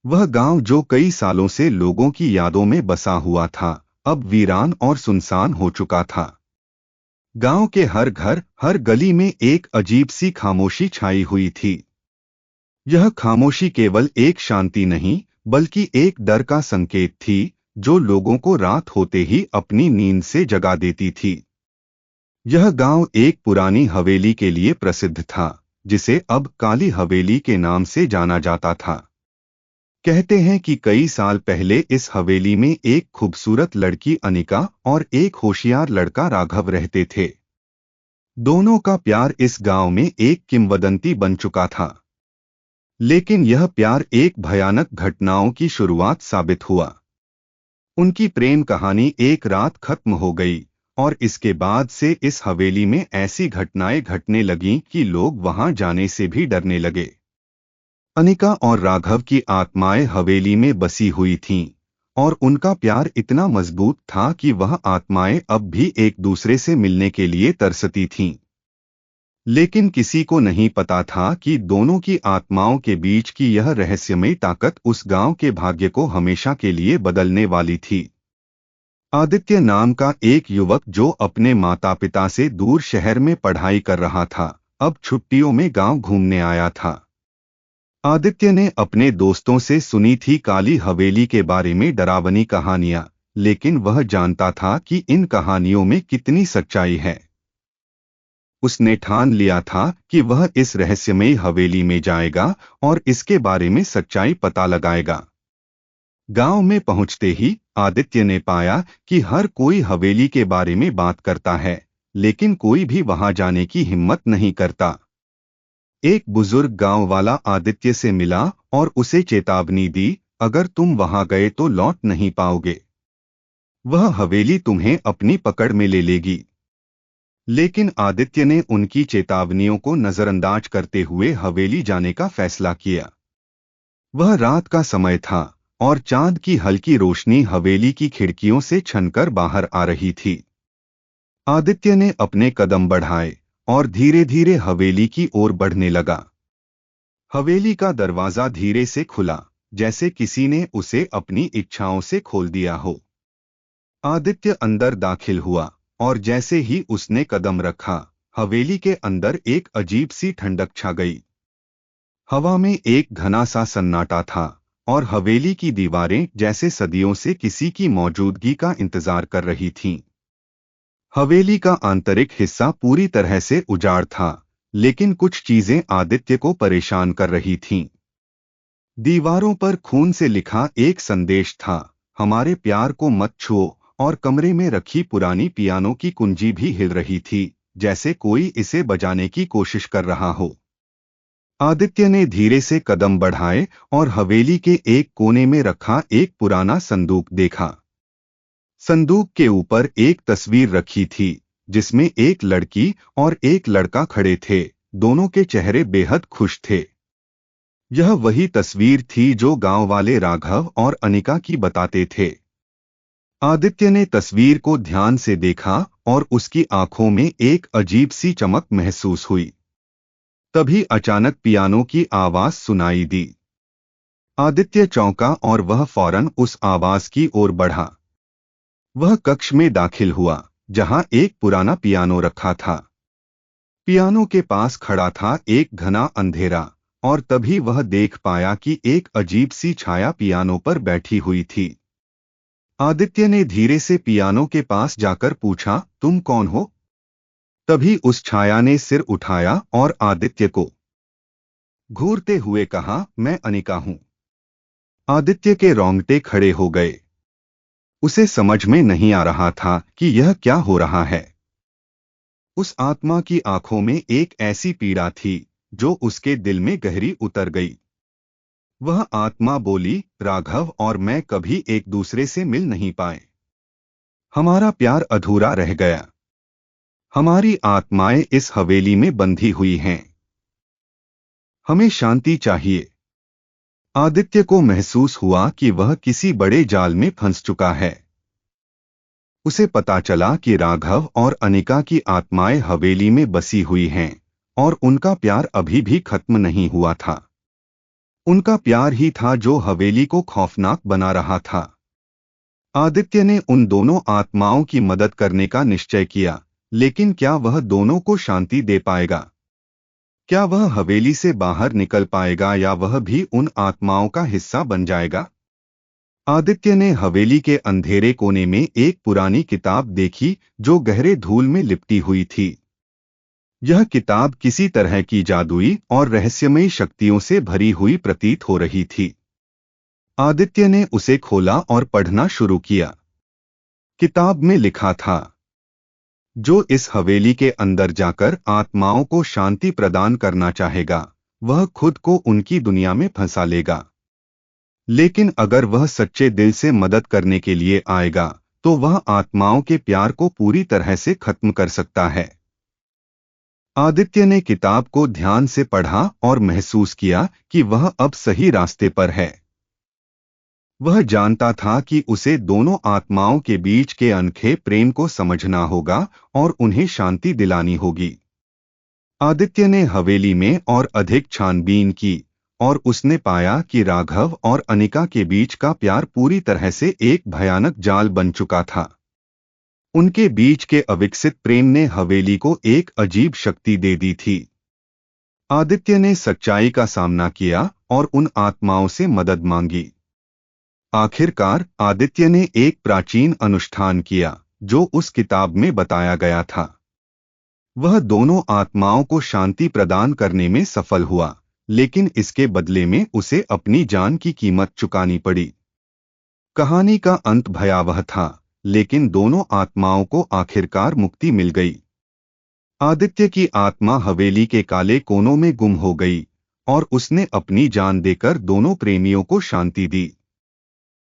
वह गांव जो कई सालों से लोगों की यादों में बसा हुआ था, अब वीरान और सुनसान हो चुका था। गांव के हर घर, हर गली में एक अजीब सी खामोशी छाई हुई थी। यह खामोशी केवल एक शांति नहीं, बल्कि एक डर का संकेत थी, जो लोगों को रात होते ही अपनी नींद से जगा देती थी। यह गांव एक पुरानी हवेली के लिए प्रसिद्ध था, जिसे अब काली हवेली के नाम से जाना जाता था। कहते हैं कि कई साल पहले इस हवेली में एक खूबसूरत लड़की अनिका और एक होशियार लड़का राघव रहते थे। दोनों का प्यार इस गांव में एक किंवदंती बन चुका था। लेकिन यह प्यार एक भयानक घटनाओं की शुरुआत साबित हुआ। उनकी प्रेम कहानी एक रात खत्म हो गई, और इसके बाद से इस हवेली में ऐसी घटनाएं घटने लगीं कि लोग वहां जाने से भी डरने लगे। अनिका और राघव की आत्माएं हवेली में बसी हुई थीं, और उनका प्यार इतना मजबूत था कि वह आत्माएं अब भी एक दूसरे से मिलने के लिए तरसती थीं। लेकिन किसी को नहीं पता था कि दोनों की आत्माओं के बीच की यह रहस्यमयी ताकत उस गांव के भाग्य को हमेशा के लिए बदलने वाली थी। आदित्य नाम का एक युवक जो अपने माता पिता से दूर शहर में पढ़ाई कर रहा था, अब छुट्टियों में गांव घूमने आया था। आदित्य ने अपने दोस्तों से सुनी थी काली हवेली के बारे में डरावनी कहानियां, लेकिन वह जानता था कि इन कहानियों में कितनी सच्चाई है। उसने ठान लिया था कि वह इस रहस्यमयी हवेली में जाएगा और इसके बारे में सच्चाई पता लगाएगा। गांव में पहुंचते ही आदित्य ने पाया कि हर कोई हवेली के बारे में बात करता है, लेकिन कोई भी वहां जाने की हिम्मत नहीं करता। एक बुजुर्ग गांव वाला आदित्य से मिला और उसे चेतावनी दी, अगर तुम वहां गए तो लौट नहीं पाओगे। वह हवेली तुम्हें अपनी पकड़ में ले लेगी। लेकिन आदित्य ने उनकी चेतावनियों को नजरअंदाज करते हुए हवेली जाने का फैसला किया। वह रात का समय था, और चांद की हल्की रोशनी हवेली की खिड़कियों से छनकर बाहर आ रही थी। आदित्य ने अपने कदम बढ़ाए और धीरे धीरे हवेली की ओर बढ़ने लगा। हवेली का दरवाजा धीरे से खुला, जैसे किसी ने उसे अपनी इच्छाओं से खोल दिया हो। आदित्य अंदर दाखिल हुआ, और जैसे ही उसने कदम रखा, हवेली के अंदर एक अजीब सी ठंडक छा गई। हवा में एक घना सा सन्नाटा था, और हवेली की दीवारें जैसे सदियों से किसी की मौजूदगी का इंतजार कर रही थीं। हवेली का आंतरिक हिस्सा पूरी तरह से उजाड़ था, लेकिन कुछ चीजें आदित्य को परेशान कर रही थीं। दीवारों पर खून से लिखा एक संदेश था, हमारे प्यार को मत छुओ, और कमरे में रखी पुरानी पियानो की कुंजी भी हिल रही थी, जैसे कोई इसे बजाने की कोशिश कर रहा हो। आदित्य ने धीरे से कदम बढ़ाए और हवेली के एक कोने में रखा एक पुराना संदूक देखा। संदूक के ऊपर एक तस्वीर रखी थी, जिसमें एक लड़की और एक लड़का खड़े थे, दोनों के चेहरे बेहद खुश थे। यह वही तस्वीर थी जो गांव वाले राघव और अनिका की बताते थे। आदित्य ने तस्वीर को ध्यान से देखा और उसकी आंखों में एक अजीब सी चमक महसूस हुई। तभी अचानक पियानो की आवाज सुनाई दी। आदित्य चौंका और वह फौरन उस आवाज की ओर बढ़ा। वह कक्ष में दाखिल हुआ, जहां एक पुराना पियानो रखा था। पियानो के पास खड़ा था एक घना अंधेरा, और तभी वह देख पाया कि एक अजीब सी छाया पियानो पर बैठी हुई थी। आदित्य ने धीरे से पियानो के पास जाकर पूछा, तुम कौन हो? तभी उस छाया ने सिर उठाया और आदित्य को घूरते हुए कहा, मैं अनिका हूं। आदित्य के रोंगटे खड़े हो गए। उसे समझ में नहीं आ रहा था कि यह क्या हो रहा है। उस आत्मा की आंखों में एक ऐसी पीड़ा थी, जो उसके दिल में गहरी उतर गई। वह आत्मा बोली, राघव और मैं कभी एक दूसरे से मिल नहीं पाए। हमारा प्यार अधूरा रह गया। हमारी आत्माएं इस हवेली में बंधी हुई हैं। हमें शांति चाहिए। आदित्य को महसूस हुआ कि वह किसी बड़े जाल में फंस चुका है। उसे पता चला कि राघव और अनिका की आत्माएं हवेली में बसी हुई हैं, और उनका प्यार अभी भी खत्म नहीं हुआ था। उनका प्यार ही था जो हवेली को खौफनाक बना रहा था। आदित्य ने उन दोनों आत्माओं की मदद करने का निश्चय किया, लेकिन क्या वह दोनों को शांति दे पाएगा? क्या वह हवेली से बाहर निकल पाएगा या वह भी उन आत्माओं का हिस्सा बन जाएगा? आदित्य ने हवेली के अंधेरे कोने में एक पुरानी किताब देखी जो गहरे धूल में लिपटी हुई थी। यह किताब किसी तरह की जादुई और रहस्यमयी शक्तियों से भरी हुई प्रतीत हो रही थी। आदित्य ने उसे खोला और पढ़ना शुरू किया। किताब में लिखा था, जो इस हवेली के अंदर जाकर आत्माओं को शांति प्रदान करना चाहेगा, वह खुद को उनकी दुनिया में फंसा लेगा। लेकिन अगर वह सच्चे दिल से मदद करने के लिए आएगा, तो वह आत्माओं के प्यार को पूरी तरह से खत्म कर सकता है। आदित्य ने किताब को ध्यान से पढ़ा और महसूस किया कि वह अब सही रास्ते पर है। वह जानता था कि उसे दोनों आत्माओं के बीच के अनोखे प्रेम को समझना होगा और उन्हें शांति दिलानी होगी। आदित्य ने हवेली में और अधिक छानबीन की और उसने पाया कि राघव और अनिका के बीच का प्यार पूरी तरह से एक भयानक जाल बन चुका था। उनके बीच के अविकसित प्रेम ने हवेली को एक अजीब शक्ति दे दी थी। आदित्य ने सच्चाई का सामना किया और उन आत्माओं से मदद मांगी। आखिरकार आदित्य ने एक प्राचीन अनुष्ठान किया जो उस किताब में बताया गया था। वह दोनों आत्माओं को शांति प्रदान करने में सफल हुआ, लेकिन इसके बदले में उसे अपनी जान की कीमत चुकानी पड़ी। कहानी का अंत भयावह था, लेकिन दोनों आत्माओं को आखिरकार मुक्ति मिल गई। आदित्य की आत्मा हवेली के काले कोनों में गुम हो गई और उसने अपनी जान देकर दोनों प्रेमियों को शांति दी।